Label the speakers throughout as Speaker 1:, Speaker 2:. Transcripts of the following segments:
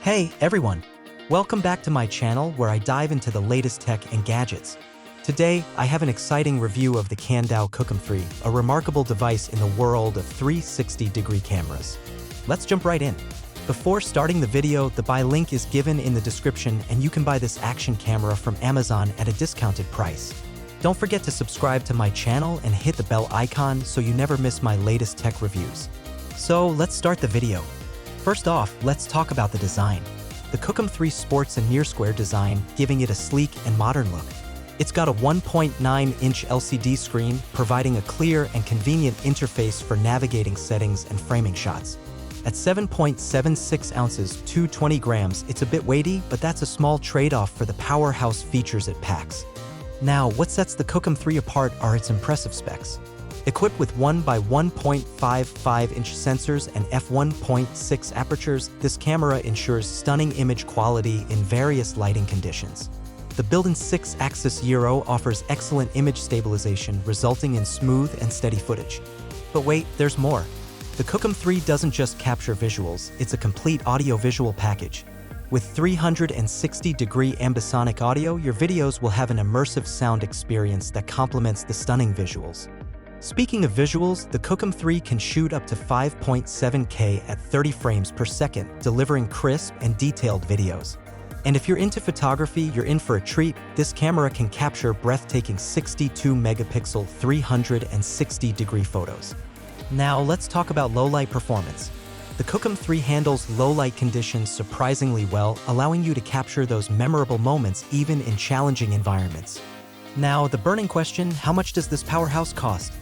Speaker 1: Hey everyone! Welcome back to my channel where I dive into the latest tech and gadgets. Today, I have an exciting review of the Kandao Qoocam 3, a remarkable device in the world of 360-degree cameras. Let's jump right in. Before starting the video, the buy link is given in the description and you can buy this action camera from Amazon at a discounted price. Don't forget to subscribe to my channel and hit the bell icon so you never miss my latest tech reviews. So let's start the video. First off, let's talk about the design. The Qoocam 3 sports a near-square design, giving it a sleek and modern look. It's got a 1.9-inch LCD screen, providing a clear and convenient interface for navigating settings and framing shots. At 7.76 ounces, 220 grams, it's a bit weighty, but that's a small trade-off for the powerhouse features it packs. Now, what sets the Qoocam 3 apart are its impressive specs. Equipped with 1 by 1.55-inch sensors and f1.6 apertures, this camera ensures stunning image quality in various lighting conditions. The built-in 6-axis gyro offers excellent image stabilization, resulting in smooth and steady footage. But wait, there's more. The Qoocam 3 doesn't just capture visuals, it's a complete audio-visual package. With 360-degree ambisonic audio, your videos will have an immersive sound experience that complements the stunning visuals. Speaking of visuals, the Qoocam 3 can shoot up to 5.7K at 30 frames per second, delivering crisp and detailed videos. And if you're into photography, you're in for a treat. This camera can capture breathtaking 62-megapixel 360-degree photos. Now let's talk about low-light performance. The Qoocam 3 handles low-light conditions surprisingly well, allowing you to capture those memorable moments even in challenging environments. Now, the burning question, how much does this powerhouse cost?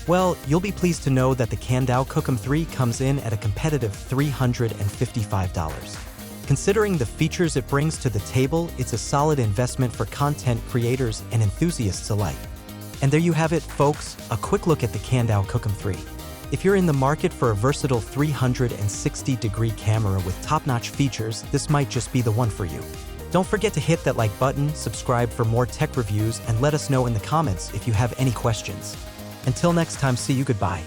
Speaker 1: Well, you'll be pleased to know that the Kandao Qoocam 3 comes in at a competitive $355. Considering the features it brings to the table, it's a solid investment for content creators and enthusiasts alike. And there you have it, folks, a quick look at the Kandao Qoocam 3. If you're in the market for a versatile 360-degree camera with top-notch features, this might just be the one for you. Don't forget to hit that like button, subscribe for more tech reviews, and let us know in the comments if you have any questions. Until next time, see you, goodbye.